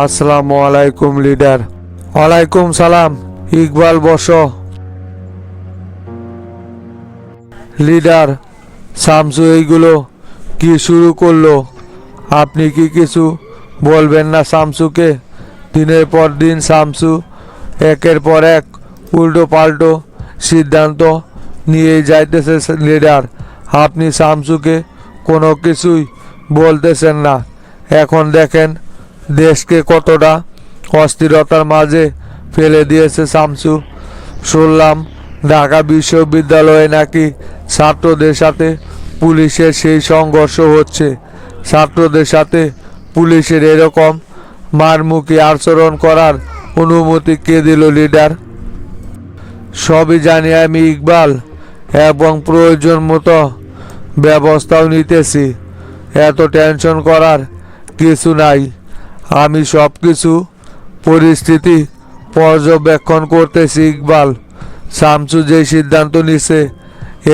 আসসালামু আলাইকুম লিডার। ওয়ালাইকুম সালাম। ইকবাল বসো। লিডার, শামসু এইগুলো কি শুরু করলো? আপনি কি কিছু বলবেন না শামসুকে? দিনের পর দিন শামসু একের পর এক উল্টো পাল্টো সিদ্ধান্ত নিয়ে যাইতেছে। লিডার, আপনি শামসুকে কোনো কিছুই বলতেছেন না। এখন দেখেন দেশকে কতটা অস্থিরতার মাঝে ফেলে দিয়েছে শামসু। শুনলাম ঢাকা বিশ্ববিদ্যালয়ে নাকি ছাত্রদের সাথে পুলিশের সেই সংঘর্ষ হচ্ছে। ছাত্রদের সাথে পুলিশের এরকম মারমুখী আচরণ করার অনুমতি কে দিল লিডার? সবই জানি আমি ইকবাল, এবং প্রয়োজন মতো ব্যবস্থাও নিতেছি। এত টেনশন করার কিছু নাই। আমি সব কিছু পরিস্থিতি পর্যবেক্ষণ করতেছি ইকবাল। শামসু যে সিদ্ধান্ত নিছে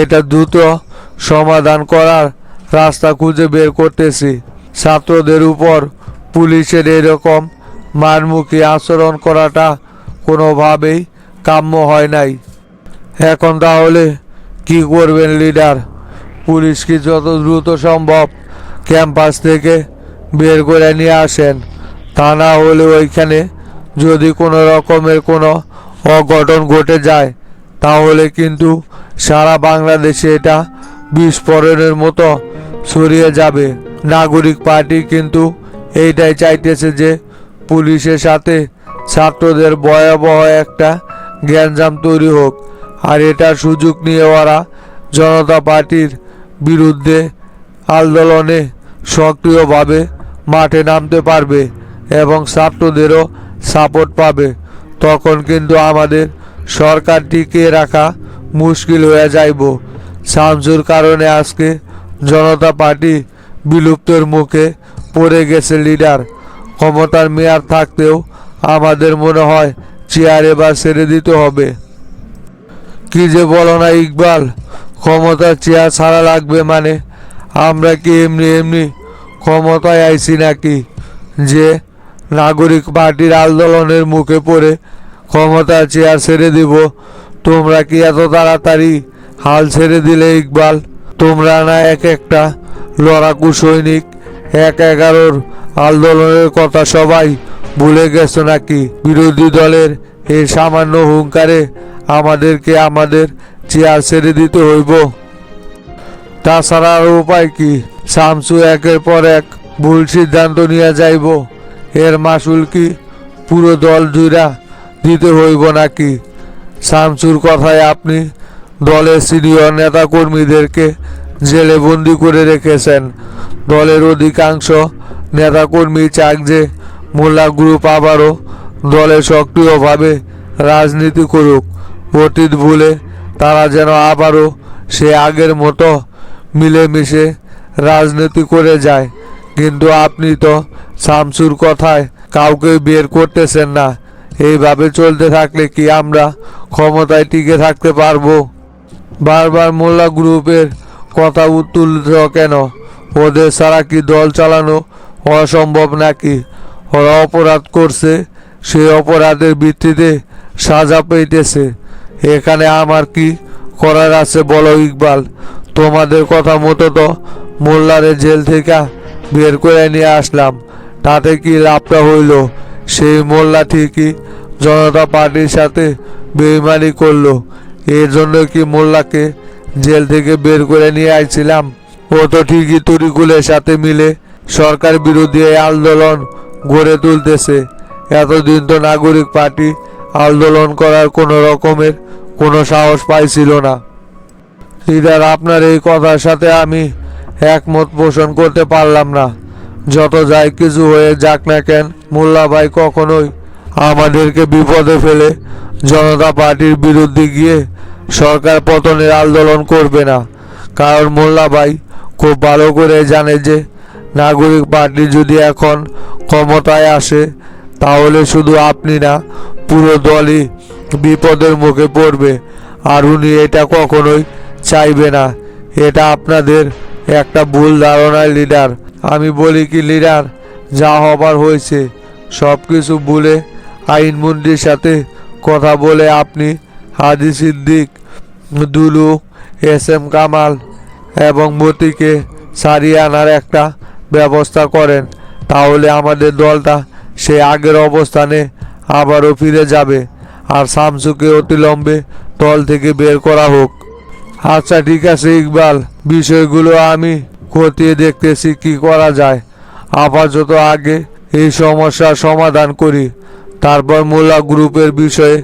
এটা দ্রুত সমাধান করার রাস্তা খুঁজে বের করতেছি। ছাত্রদের উপর পুলিশের এরকম মারমুখী আচরণ করাটা কোনোভাবেই কাম্য হয় নাই। এখন তাহলে কি করবেন লিডার? পুলিশকে যত দ্রুত সম্ভব ক্যাম্পাস থেকে বের করে নিয়ে আসেন। তা না হলে ওইখানে যদি কোনো রকমের কোনো অঘটন ঘটে যায় তাহলে কিন্তু সারা বাংলাদেশে এটা বিস্ফোরণের মতো ছড়িয়ে যাবে। নাগরিক পার্টি কিন্তু এইটাই চাইতেছে যে পুলিশের সাথে ছাত্রদের ভয়াবহ একটা গ্যাঞ্জাম তৈরি হোক, আর এটার সুযোগ নিয়ে ওরা জনতা পার্টির বিরুদ্ধে আন্দোলনে সক্রিয়ভাবে মাঠে নামতে পারবে এবং ছাত্রদেরও সাপোর্ট পাবে। তখন কিন্তু আমাদের সরকার টিকিয়ে রাখা মুশকিল হয়ে যাইব। শামসুর কারণে আজকে জনতা পার্টি বিলুপ্তের মুখে পড়ে গেছে লিডার। ক্ষমতার মেয়াদ থাকতেও আমাদের মনে হয় চেয়ার এবার ছেড়ে দিতে হবে। কি যে বলো না ইকবাল, ক্ষমতার চেয়ার ছাড়া লাগবে মানে? আমরা কি এমনি এমনি ক্ষমতায় আইছি নাকি যে নাগরিক পার্টির আন্দোলনের মুখে পড়ে ক্ষমতার চেয়ার ছেড়ে দিব? তোমরা কি এত তাড়াতাড়ি হাল ছেড়ে দিলে ইকবাল? তোমরা না এক একটা লড়াকু সৈনিক? ১/১১ আন্দোলনের কথা সবাই ভুলে গেছো নাকি? বিরোধী দলের এই সামান্য হুঙ্কারে আমাদেরকে আমাদের চেয়ার ছেড়ে দিতে হইব? তাছাড়া আর উপায় কি? শামসু একের পর এক ভুল সিদ্ধান্ত নিয়ে যাইব, এর মাসুল কি পুরো দল জুড়া দিতে হইব নাকি? শামসুর কথায় আপনি দলের সিনিয়র নেতা কর্মীদেরকে জেলে বন্দি করে রেখেছেন। দলের অধিকাংশ নেতাকর্মী চাক যে মোল্লা গ্রুপ আবারও দলে সক্রিয়ভাবে রাজনীতি করুক। অতীত ভুলে তারা যেন আবারও সে আগের মতো মিলেমিশে রাজনীতি করে যায়। কিন্তু আপনি তো শামসুর কথায় কাউকে বের করতেছেন না। এইভাবে চলতে থাকলে কি আমরা ক্ষমতায় টিকে থাকতে পারবো? বারবার মোল্লা গ্রুপের কথা তুলছ কেন? ওদের ছাড়া কি দল চালানো অসম্ভব নাকি? ওরা অপরাধ করছে, সেই অপরাধের ভিত্তিতে সাজা পেতেছে। এখানে আমার কি করার আছে বলো ইকবাল? তোমাদের কথা মতো তো মোল্লারে জেল থেকে বের করে নিয়ে আসলাম। তাতে কি লাভটা হইল? সেই মোল্লা ঠিকই জনতা পার্টির সাথে বেইমানি করলো। এর জন্য কি মোল্লাকে জেল থেকে বের করে নিয়ে আইছিলাম? ও তো ঠিকই তরিকুলের সাথে মিলে সরকার বিরোধী আন্দোলন গড়ে তুলতেছে। এতদিন তো নাগরিক পার্টি আন্দোলন করার কোনো রকমের কোনো সাহস পাইছিল না। লিডার, আপনার এই কথার সাথে আমি একমত পোষণ করতে পারলাম না। যত যাই কিছু হয়ে যাক না কেন, মোল্লা ভাই কখনোই আমাদেরকে বিপদে ফেলে জনতা পার্টির বিরুদ্ধে গিয়ে সরকার পতনের আন্দোলন করবে না। কারণ মোল্লা ভাই খুব ভালো করে জানে যে নাগরিক পার্টি যদি এখন ক্ষমতায় আসে তাহলে শুধু আপনি না, পুরো দলই বিপদের মুখে পড়বে। আর উনি এটা কখনোই চাইবে না। এটা আপনাদের একটা ভুল ধারণা লিডার। আমি বলি কি লিডার, যা হবার হয়েছে, সব কিছু ভুলে আইনমন্ত্রীর সাথে কথা বলে আপনি হাজী সিদ্দিক, দুলু, এস এম কামাল এবং মতিকে সারিয়ে আনার একটা ব্যবস্থা করেন। তাহলে আমাদের দলটা সে আগের অবস্থানে আবারও ফিরে যাবে আর শামসুকে অতিলম্বে দল থেকে বের করা হোক। আচ্ছা ঠিক আছে ইকবাল, বিষয়গুলো আমি খতিয়ে দেখতেছি কি করা যায়। আপাতত আগে এই সমস্যার সমাধান করি, তারপর মোল্লা গ্রুপের বিষয়ে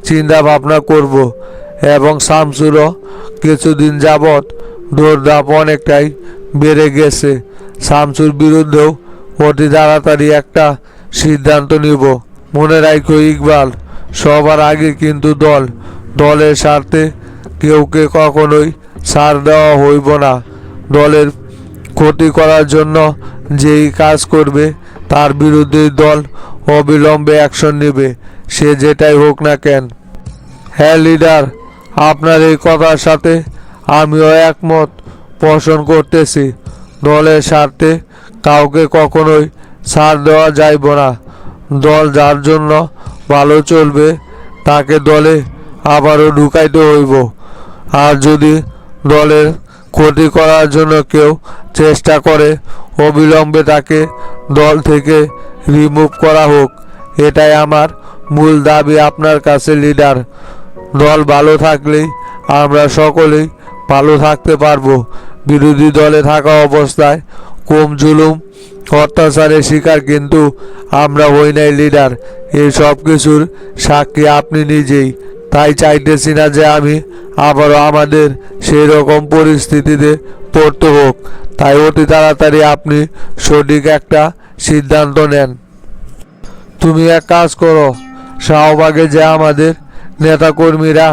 চিন্তা ভাবনা করব। এবং শামসুরও কিছুদিন যাবৎ দৌড়ধাপ অনেকটাই বেড়ে গেছে। শামসুর বিরুদ্ধেও অতি তাড়াতাড়ি একটা সিদ্ধান্ত নিব। মনে রাখো ইকবাল, সবার আগে কিন্তু দলের স্বার্থে কেউকে কখনোই ছাড় দেওয়া হইব না। দলের ক্ষতি করার জন্য যেই কাজ করবে তার বিরুদ্ধে দল অবিলম্বে অ্যাকশন নেবে, সে যেটাই হোক না কেন। হ্যাঁ লিডার, আপনার এই কথার সাথে আমিও একমত পোষণ করতেছি। দলের স্বার্থে কাউকে কখনোই ছাড় দেওয়া যাইব না। দল যার জন্য ভালো চলবে তাকে দলে আবারও ঢুকাইতে হইব। আর যদি দলের ক্ষতি করার জন্য কেউ চেষ্টা করে, অবিলম্বে তাকে দল থেকে রিমুভ করা হোক। এটাই আমার মূল দাবি আপনার কাছে লিডার। দল ভালো থাকলেই আমরা সকলেই ভালো থাকতে পারবো। বিরোধী দলে থাকা অবস্থায় কম জুলুম অত্যাচারের শিকার কিন্তু আমরা হই নাই লিডার। এই সব কিছুর সাক্ষী আপনি নিজেই। তাই চাইতেছি না যে আমি আবারও আমাদের সেই রকম পরিস্থিতিতে পড়তে হোক। তাই অতি তাড়াতাড়ি আপনি সঠিক একটা সিদ্ধান্ত নেন। তুমি এক কাজ করো, শাহবাগে যে আমাদের নেতাকর্মীরা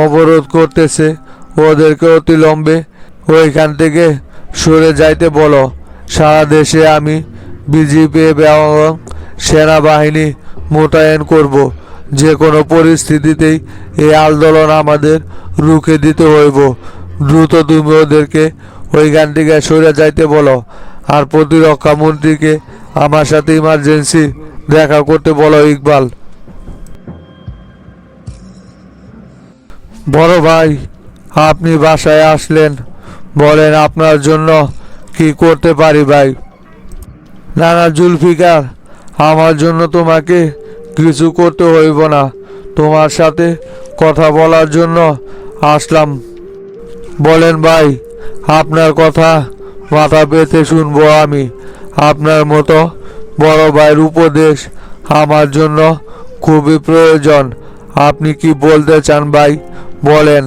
অবরোধ করতেছে ওদেরকে অতিলম্বে ওইখান থেকে সরে যাইতে বলো। সারা দেশে আমি বিজেপি এবং সেনাবাহিনী মোতায়েন করব। যে কোনো পরিস্থিতিতেই এই আন্দোলন আমাদের রুখে দিতে হইব। দ্রুত তুমি ওদেরকে ওইখান থেকে সরে যাইতে বলো। আর প্রতিরক্ষা মন্ত্রীকে আমার সাথে ইমার্জেন্সি দেখা করতে বলো ইকবাল। বড় ভাই, আপনি বাসায় আসলেন, বলেন আপনার জন্য কি করতে পারি ভাই। না না জুলফিকার, আমার জন্য তোমাকে কিছু করতে হইব না, তোমার সাথে কথা বলার জন্য আসলাম। বলেন ভাই, আপনার কথা মাথা পেতে শুনবো আমি। আপনার মতো বড় ভাইয়ের উপদেশ আমার জন্য খুবই প্রয়োজন। আপনি কি বলতে চান ভাই, বলেন।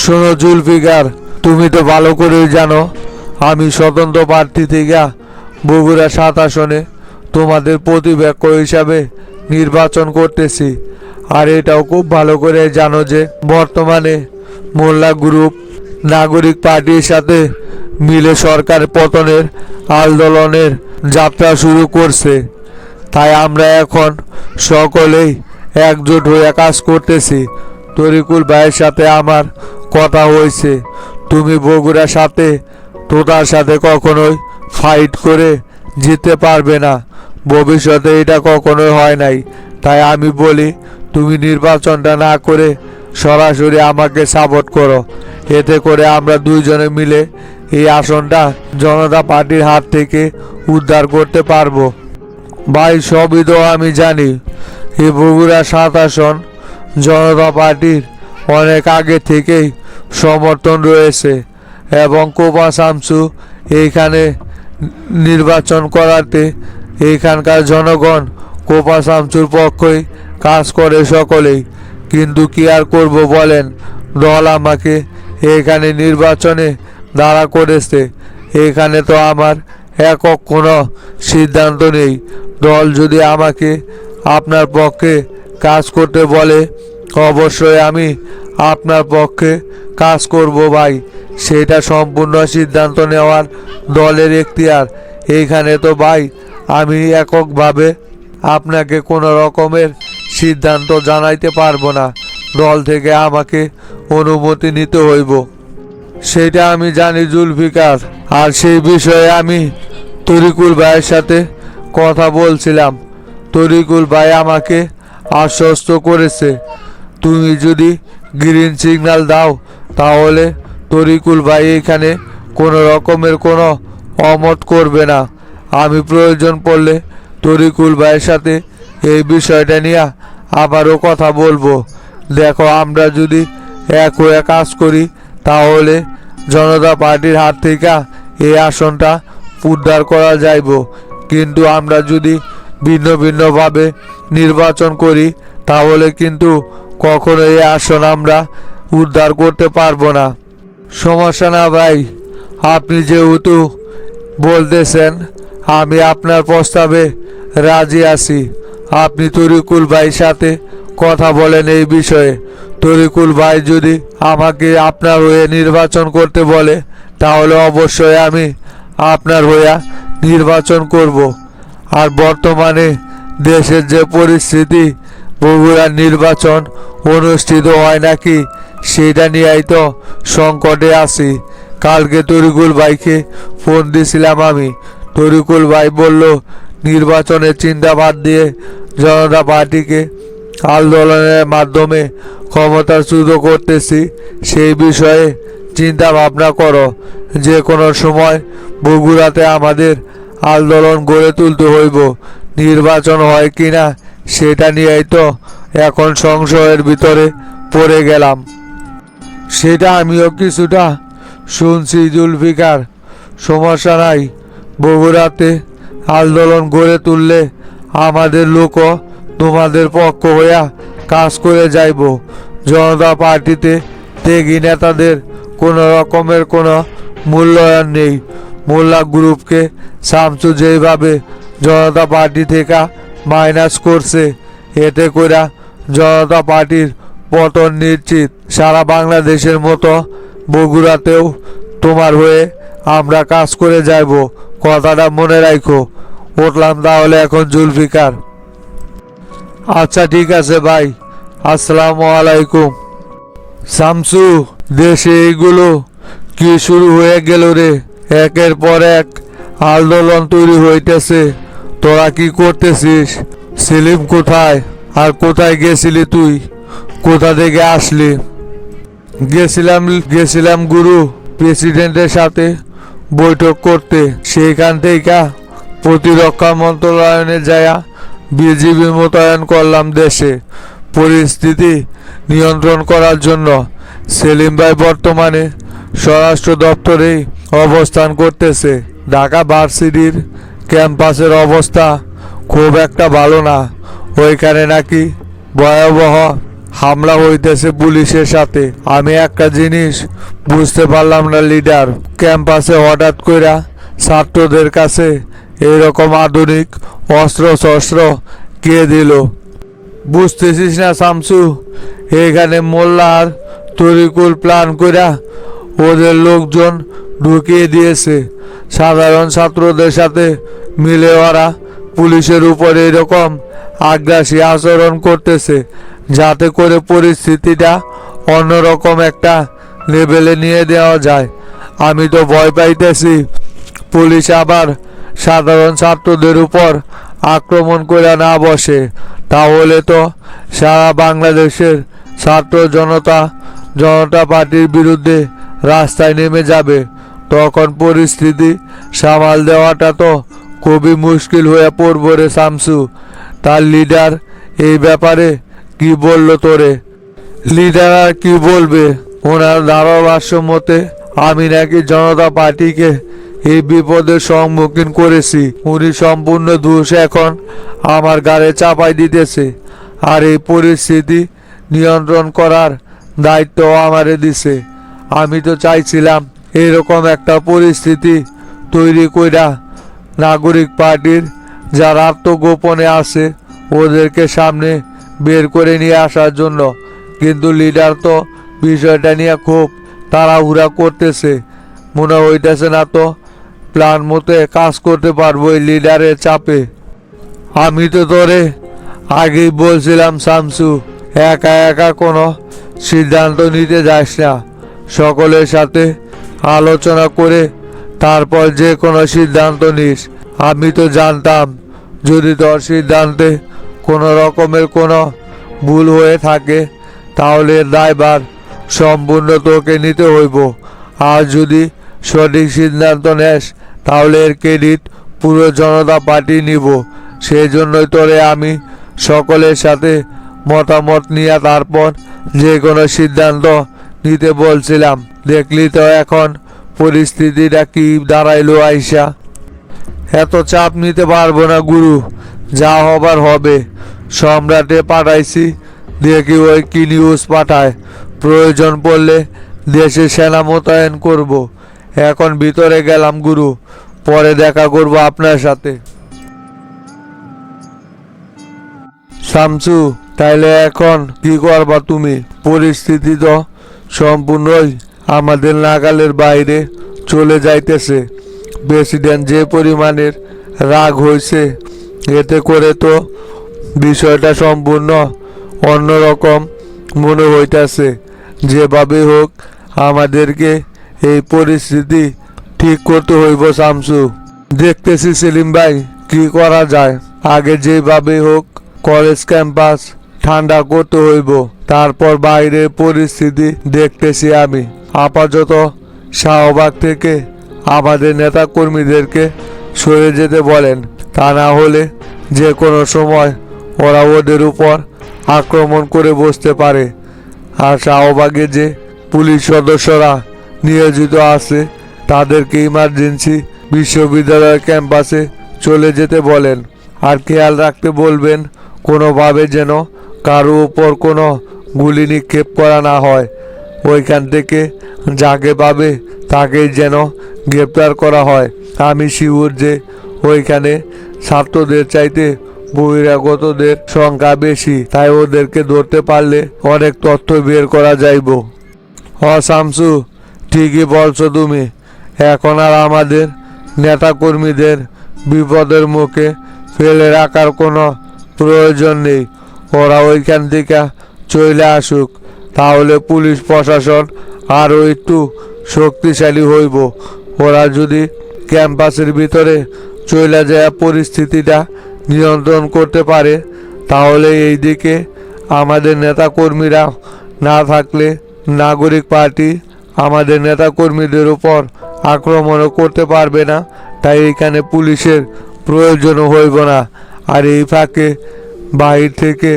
শোনো জুলফিকার, তুমি তো ভালো করেই জানো আমি স্বতন্ত্র প্রার্থী থেকে বগুড়া ৭ আসনে তোমাদের প্রতিপক্ষ হিসাবে নির্বাচন করতেছি। আর এটাও খুব ভালো করে জানো যে বর্তমানে মোল্লা গ্রুপ নাগরিক পার্টির সাথে মিলে সরকার পতনের আন্দোলনের যাত্রা শুরু করছে। তাই আমরা এখন সকলেই একজোট হয়ে কাজ করতেছি। তরিকুল ভাইয়ের সাথে আমার কথা হয়েছে, তুমি বগুড়ার সাথে তোতার সাথে কখনোই ফাইট করে জিততে পারবে না। ভবিষ্যতে এটা কখনোই হয় নাই। তাই আমি বলি তুমি নির্বাচনটা না করে সরাসরি আমাকে সাপোর্ট করো। এতে করে আমরা দুইজনে মিলে এই আসনটা জনতা পার্টির হাত থেকে উদ্ধার করতে পারবো। ভাই সবই তো আমি জানি, এই বগুড়া ৭ আসন জনতা পার্টির অনেক আগে থেকেই সমর্থন রয়েছে এবং কোপা শামসু এইখানে নির্বাচন করাতে এইখানকার জনগণ কোপা শামসুর পক্ষই কাজ করে সকলেই। কিন্তু কি আর করব বলেন, দল আমাকে এখানে নির্বাচনে দাঁড়া করেছে। এখানে তো আমার একক কোনো সিদ্ধান্ত নেই। দল যদি আমাকে আপনার পক্ষে কাজ করতে বলে অবশ্যই আমি আপনার পক্ষে কাজ করব ভাই। সেটা সম্পূর্ণ সিদ্ধান্ত নেওয়ার দলের এখতিয়ার। এইখানে তো ভাই আমি এককভাবে আপনাকে কোনো রকমের সিদ্ধান্ত জানাইতে পারবো না। দল থেকে আমাকে অনুমতি নিতে হইব। সেটা আমি জানি জুলফিকার। আর সেই বিষয়ে আমি তরিকুল ভাইয়ের সাথে কথা বলছিলাম। তরিকুল ভাই আমাকে আশ্বস্ত করেছে, তুমি যদি গ্রিন সিগন্যাল দাও তাহলে তরিকুল ভাই এখানে কোনো রকমের কোনো অমত করবে না। আমি প্রয়োজন পড়লে তরিকুল ভাইয়ের সাথে এই বিষয়টা নিয়ে আবারও কথা বলবো। দেখো, আমরা যদি এক হয়ে কাজ করি তাহলে জনতা পার্টির হাত থেকে এই আসনটা উদ্ধার করা যাইব, কিন্তু আমরা যদি ভিন্ন ভিন্নভাবে নির্বাচন করি তাহলে কিন্তু কখনো এই আসন আমরা উদ্ধার করতে পারবো না। সমস্যা না ভাই, আপনি যেহেতু বলতেছেন আমি আপনার প্রস্তাবে রাজি আছি। আপনি তরিকুল ভাইয়ের সাথে কথা বলেন এই বিষয়ে। তরিকুল ভাই যদি আমাকে আপনার হয়ে নির্বাচন করতে বলে তাহলে অবশ্যই আমি আপনার হয়ে নির্বাচন করব। আর বর্তমানে দেশের যে পরিস্থিতি, বগুড়ার নির্বাচন অনুষ্ঠিত হয় নাকি সেটা নিয়েই তো সংকটে আছি। কালকে তরিকুল ভাইকে ফোন দিয়েছিলাম আমি। তরিকুল ভাই বলল নির্বাচনের চিন্তা বাদ দিয়ে জনতা পার্টিকে আন্দোলনের মাধ্যমে ক্ষমতাচ্যুত করতেছি, সেই বিষয়ে চিন্তা ভাবনা করো। যে কোনো সময় বগুড়াতে আমাদের আন্দোলন গড়ে তুলতে হইব। নির্বাচন হয় কিনা সেটা নিয়েই তো এখন সংশয়ের ভিতরে পড়ে গেলাম। সেটা আমিও কিছুটা শুনছি জুলফিকার, সমস্যা নাই। বগুড়াতে আন্দোলন গড়ে তুললে আমাদের লোকও তোমাদের পক্ষ হইয়া কাজ করে যাইব। জনতা পার্টিতে ত্যাগী নেতাদের কোনো রকমের কোনো মূল্যায়ন নেই। মোল্লা গ্রুপকে শামসু যেভাবে জনতা পার্টি থেকে মাইনাস করছে, এতে করে জনতা পার্টির পতন নিশ্চিত। সারা বাংলাদেশের মতো বগুড়াতেও তোমার হয়ে আমরা কাজ করে যাইব, কথাটা মনে রাখো। উঠলাম তাহলে এখন জুলফিকার। আচ্ছা ঠিক আছে ভাই, আসসালামু আলাইকুম। শামসু, দেশে এইগুলো কি শুরু হয়ে গেল রে? একের পর এক আন্দোলন তৈরি হইতেছে, তোরা কি করতেছিস? সেলিম কোথায়? আর কোথায় গেছিলি তুই? কোথা থেকে আসলি? গেছিলাম গুরু প্রেসিডেন্টের সাথে বৈঠক করতে। সেইখান থেকে প্রতিরক্ষা মন্ত্রণালয়ে যায়া বিজিবি মোতায়েন করলাম দেশে পরিস্থিতি নিয়ন্ত্রণ করার জন্য। সেলিম ভাই বর্তমানে স্বরাষ্ট্র দপ্তরেই অবস্থান করতেছে। ঢাকা ভার্সিটির ক্যাম্পাসের অবস্থা খুব একটা ভালো না। ওইখানে নাকি ভয়াবহ হামলা হইতেছে পুলিশের সাথে। আমি একটা জিনিস বুঝতে পারলাম না লিডার, ক্যাম্পাসে হঠাৎ কইরা ছাত্রদের কাছে এরকম আধুনিক অস্ত্র শস্ত্র কে দিল? বুঝতেছিস না শামসু? এখানে মোল্লা আর তরিকুল প্ল্যান কইরা ওদের লোকজন ঢুকিয়ে দিয়েছে। সাধারণ ছাত্রদের সাথে মিলে ওরা পুলিশের উপর এরকম আগ্রাসী আচরণ করতেছে, যাতে করে পরিস্থিতিটা অন্যরকম একটা লেভেলে নিয়ে দেওয়া যায়। আমি তো ভয় পাইতেছি পুলিশ আবার সাধারণ ছাত্রদের উপর আক্রমণ করে না বসে, তাহলে তো সারা বাংলাদেশের ছাত্র জনতা পার্টির বিরুদ্ধে রাস্তায় নেমে যাবে। তখন পরিস্থিতি সামাল দেওয়াটা তো খুবই মুশকিল হয়ে পড়বে রে শামসু। তার লিডার এই ব্যাপারে কি বলল তোরে? লিডার আর কি বলবে? ওনার ধারাভাষ্য মতে আমি নাকি জনতা পার্টিকে এই বিপদের সম্মুখীন করেছি। উনি সম্পূর্ণ দোষ এখন আমার ঘাড়ে চাপাই দিতেছে, আর এই পরিস্থিতি নিয়ন্ত্রণ করার দায়িত্ব আমারে দিছে। আমি তো চাইছিলাম এরকম একটা পরিস্থিতি তৈরি কইরা নাগরিক পার্টির যারা আত্মগোপনে আছে ওদেরকে সামনে বের করে নিয়ে আসার জন্য, কিন্তু লিডার তো বিষয়টা নিয়ে খুব তাড়াহুড়া করতেছে। মনে হইতেছে না তো প্ল্যান মতে কাজ করতে পারবো এই লিডারের চাপে। আমি তো তোরে আগেই বলছিলাম শামসু, একা একা কোনো সিদ্ধান্ত নিতে যাস না, সকলের সাথে আলোচনা করে তারপর যে কোনো সিদ্ধান্ত নিস। আমি তো জানতাম যদি তোর সিদ্ধান্তে কোনো রকমের কোনো ভুল হয়ে থাকে তাহলে এর দায়ভার সম্পূর্ণ তোকে নিতে হইব। আর যদি সঠিক সিদ্ধান্ত নেস তাহলে এর ক্রেডিট পুরো জনতা পার্টি নিব। সেই জন্যই তোরে আমি সকলের সাথে মতামত নিয়ে তারপর যে কোনো সিদ্ধান্ত নিতে বলছিলাম। দেখলি তো এখন পরিস্থিতিটা কি দাঁড়াইলো আইসা। এত চাপ নিতে পারবো না গুরু, যা হবার হবে। সম্রাটে পাঠাইছি, দেখি ওই কি নিউজ পাঠায়। প্রয়োজন পড়লে দেশে সেনা মোতায়েন করব। এখন ভিতরে গেলাম গুরু, পরে দেখা করব আপনার সাথে। শামসু, তাইলে এখন কি করবা তুমি? পরিস্থিতি তো সম্পূর্ণই আমাদের নাগালের বাইরে চলে যাইতেছে। প্রেসিডেন্ট যে পরিমাণের রাগ হয়েছে, এতে করে তো বিষয়টা সম্পূর্ণ অন্যরকম মনে হইতেছে। যেভাবে হোক আমাদেরকে এই পরিস্থিতি ঠিক করতে হইব শামসু। দেখতেছি সেলিম ভাই কি করা যায়। আগে যেভাবে হোক কলেজ ক্যাম্পাস ঠান্ডা করতে হইব, তারপর বাইরের পরিস্থিতি দেখতেছি আমি। আপাতত শাহবাগ থেকে আমাদের নেতা কর্মীদেরকে সরে যেতে বলেন, তা না হলে যে কোনো সময় ওরা ওদের উপর আক্রমণ করে বসতে পারে। আর শাহবাগে যে পুলিশ সদস্যরা নিয়োজিত আছে তাদেরকে ইমার্জেন্সি বিশ্ববিদ্যালয়ের ক্যাম্পাসে চলে যেতে বলেন। আর খেয়াল রাখতে বলবেন কোনোভাবে যেন কারো উপর কোনো গুলি নিক্ষেপ করা না হয়। ওইখান থেকে যাকে পাবে তাকেই যেন গ্রেপ্তার করা হয়। আমি শিওর যে ওইখানে ছাত্রদের চাইতে বহিরাগতদের সংখ্যা বেশি, তাই ওদেরকে ধরতে পারলে অনেক তথ্য বের করা যাইব। শামসু, ঠিকই বলছো তুমি। এখন আর আমাদের নেতাকর্মীদের বিপদের মুখে ফেলে রাখার কোনো প্রয়োজন নেই। ওরা ওইখান থেকে চলে আসুক, তাহলে পুলিশ প্রশাসন আরও একটু শক্তিশালী হইব। ওরা যদি ক্যাম্পাসের ভিতরে চলে যায় পরিস্থিতিটা নিয়ন্ত্রণ করতে পারে, তাহলে এই দিকে আমাদের নেতাকর্মীরা না থাকলে নাগরিক পার্টি আমাদের নেতাকর্মীদের উপর আক্রমণও করতে পারবে না। তাই এখানে পুলিশের প্রয়োজনও হইব না। আর এই ফাঁকে বাহির থেকে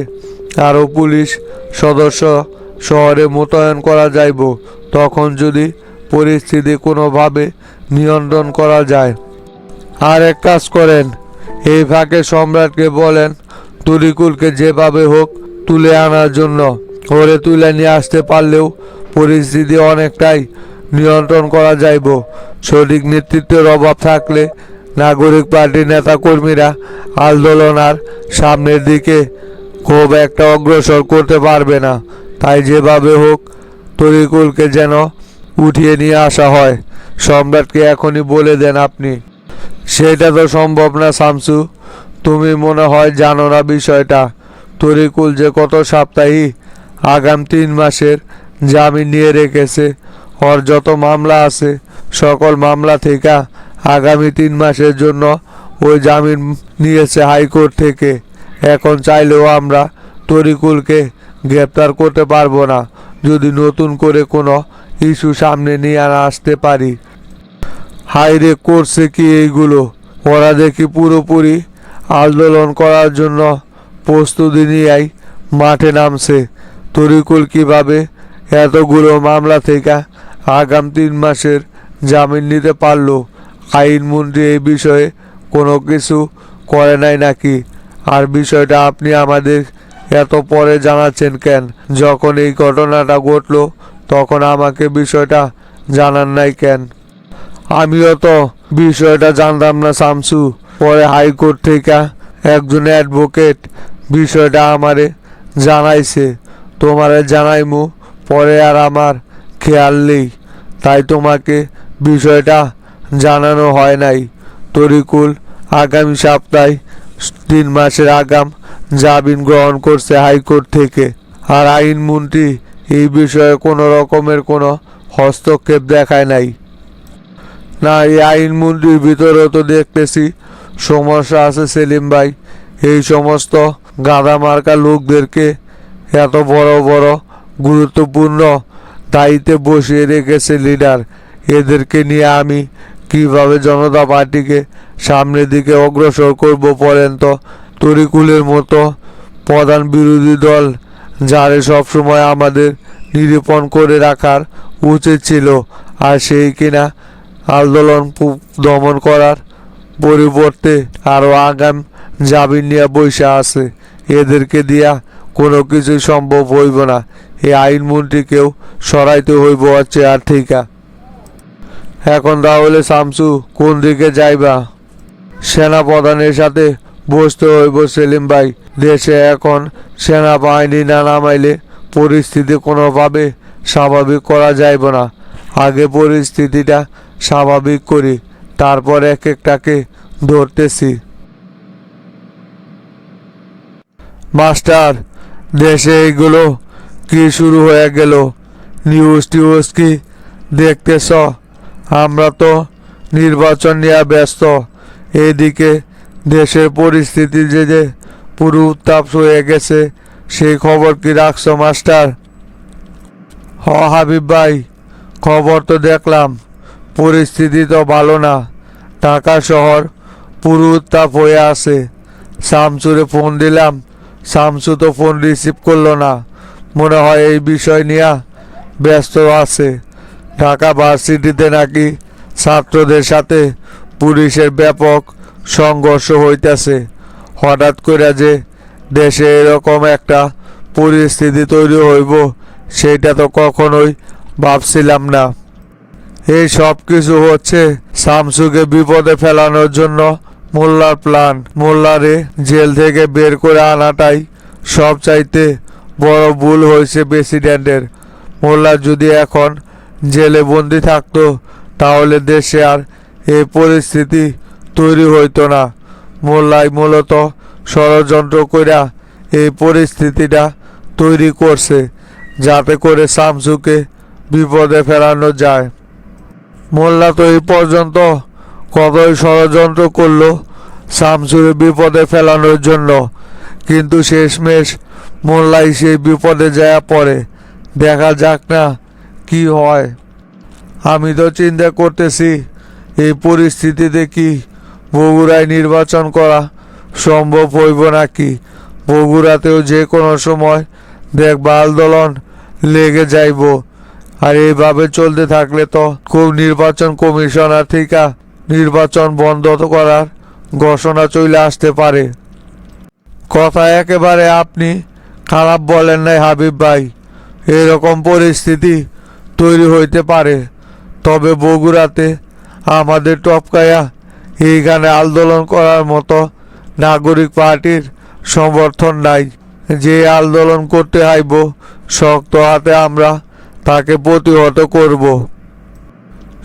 আরও পুলিশ সদস্য শহরে মোতায়েন করা যাইব, তখন যদি পরিস্থিতি কোনোভাবে নিয়ন্ত্রণ করা যায়। আর এক কাজ করেন, এই ফাঁকে সম্রাটকে বলেন তরিকুলকে যেভাবে হোক তুলে আনার জন্য। ওরে তুলে নিয়ে আসতে পারলেও পরিস্থিতি অনেকটাই নিয়ন্ত্রণ করা যাইব। সঠিক নেতৃত্বের অভাব থাকলে নাগরিক পার্টির নেতাকর্মীরা আন্দোলন আর সামনের দিকে খুব একটা অগ্রসর করতে পারবে না। তাই যেভাবে হোক তরিকুলকে যেন উঠিয়ে নিয়ে আসা হয়। সম্রাটকে এখনই বলে দেন আপনি। সেটা তো সম্ভব না শামসু, তুমি মনে হয় জানো না বিষয়টা। তরিকুল যে গত সপ্তাহে আগাম 3 মাসের জামিন নিয়ে রেখেছে। ওর যত মামলা আছে সকল মামলা থেকে আগামী 3 মাসের জন্য ওই জামিন নিয়েছে হাইকোর্ট থেকে। এখন চাইলেও আমরা তরিকুলকে গ্রেপ্তার করতে পারবো না যদি নতুন করে কোনো ইস্যু সামনে নিয়ে আসতে পারি। হাইরে করছে কি এইগুলো? ওরা দেখি পুরোপুরি আন্দোলন করার জন্য প্রস্তুতি নিয়েই মাঠে নামছে। তরিকুল কিভাবে এতগুলো মামলা থেকে আগাম 3 মাসের জামিন নিতে পারলো? আইনমন্ত্রী এই বিষয়ে কোনো কিছু করে নাই নাকি? আর বিষয়টা আপনি আমাদের এত পরে জানাচ্ছেন কেন? যখন এই ঘটনাটা ঘটলো তখন আমাকে বিষয়টা জানান নাই কেন? আমিও তো বিষয়টা জানতাম না শামসু। পরে হাইকোর্ট থেকে একজন অ্যাডভোকেট বিষয়টা আমারে জানাইছে। তোমারে জানাইমু পরে, আর আমার খেয়াল নেই, তাই তোমাকে বিষয়টা জানানো হয় নাই। তরিকুল আগামী সপ্তাহে 3 মাসের আগাম জামিন গ্রহণ করছে হাইকোর্ট থেকে। আর আইনমন্ত্রী এই বিষয়ে কোনো রকমের কোনো হস্তক্ষেপ দেখায় নাই। না, এই আইনমন্ত্রীর ভিতরে তো দেখতেছি সমস্যা আছে সেলিম ভাই। এই সমস্ত গাধা মার্কা লোকদেরকে এত বড় বড় গুরুত্বপূর্ণ দায়িত্বে বসিয়ে রেখেছে লিডার। এদেরকে নিয়ে আমি কিভাবে জনতা পার্টিকে সামনের দিকে অগ্রসর করব বলেন তো? তরিকুলের মতো প্রধান বিরোধী দল যারে সবসময় আমাদের নিরূপণ করে রাখার উচিত ছিল, আর সেই কিনা আন্দোলন দমন করার পরিবর্তে আরও আগাম জামিন নিয়ে বসে আছে। এদেরকে দিয়া কোনো কিছুই সম্ভব হইব না। এই আইনমন্ত্রীকেও সরাইতে হইব চেয়ার থেকে। এখন তাহলে শামসু কোন দিকে যাইবা? সেনাপ্রধানের সাথে বসতে হইব সেলিম ভাই। দেশে এখন সেনাবাহিনী না নামাইলে পরিস্থিতি কোনোভাবে স্বাভাবিক করা যাইব না। আগে পরিস্থিতিটা স্বাভাবিক করি, তারপর এক একটাকে ধরতেছি। মাস্টার, দেশে এইগুলো কি শুরু হয়ে গেল? নিউজ টিউজ কি দেখতেছ? আমরা তো নির্বাচন নিয়ে ব্যস্ত। এদিকে দেশের পরিস্থিতি যে পুরো উত্তাপ হয়ে গেছে, সেই খবর কি রাখছো মাস্টার? হাবিব ভাই, খবর তো দেখলাম, পরিস্থিতি তো ভালো না। ঢাকা শহর পুরো উত্তাপ হয়ে আছে। শামসুরে ফোন দিলাম, শামসু তো ফোন রিসিভ করলো না। মনে হয় এই বিষয় নিয়ে ব্যস্ত আছে। ঢাকা ভার্সিটিতে নাকি ছাত্রদের সাথে পুলিশের ব্যাপক সংঘর্ষ হইতেছে। হঠাৎ করে যে দেশে এরকম একটা পরিস্থিতি তৈরি হইব, সেইটা তো কখনোই ভাবছিলাম না। এই সব কিছু হচ্ছে শামসুকে বিপদে ফেলানোর জন্য মোল্লার প্ল্যান। মোল্লারে জেল থেকে বের করে আনাটাই সবচাইতে বড় ভুল হয়েছে প্রেসিডেন্টের। মোল্লা যদি এখন জেলে বন্দি থাকতো, তাহলে দেশে আর এই পরিস্থিতি তৈরি হইতো না। মোল্লাই মূলত ষড়যন্ত্র কইরা এই পরিস্থিতিটা তৈরি করছে, যাতে করে শামসুকে বিপদে ফেলানো যায়। মোল্লা তো এই পর্যন্ত কতই ষড়যন্ত্র করলো শামসুরে বিপদে ফেলানোর জন্য, কিন্তু শেষমেশ মোল্লাই সেই বিপদে যায় পড়ে। দেখা যাক না কি হয়। আমি তো চিন্তা করতেছি এই পরিস্থিতিতে কি বগুড়ায় নির্বাচন করা সম্ভব হইব নাকি। বগুড়াতেও যে কোনো সময় দেখবা আন্দোলন লেগে যাইব। আর এইভাবে চলতে থাকলে তো খুব নির্বাচন কমিশনার থেকে নির্বাচন বন্ধ করার ঘোষণা চলে আসতে পারে। কথা একেবারে আপনি খারাপ বলেন নাই হাবিব ভাই। এরকম পরিস্থিতি তৈরি হইতে পারে, তবে বগুড়াতে আমাদের টপকায়া এইখানে আন্দোলন করার মতো নাগরিক পার্টির সমর্থন নাই। যে আন্দোলন করতে আইব, শক্ত হাতে আমরা তাকে প্রতিহত করব।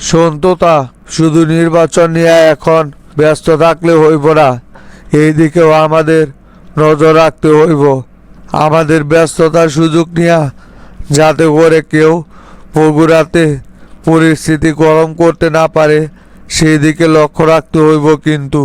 সন্ততা, শুধু নির্বাচন নিয়ে এখন ব্যস্ত থাকলে হইব না, এই দিকেও আমাদের নজর রাখতে হইব। আমাদের ব্যস্ততার সুযোগ নিয়ে যাতে করে কেউ বগুড়াতে পরিস্থিতি গরম করতে না পারে, সেই দিকে লক্ষ্য রাখতে হইব কিন্তু।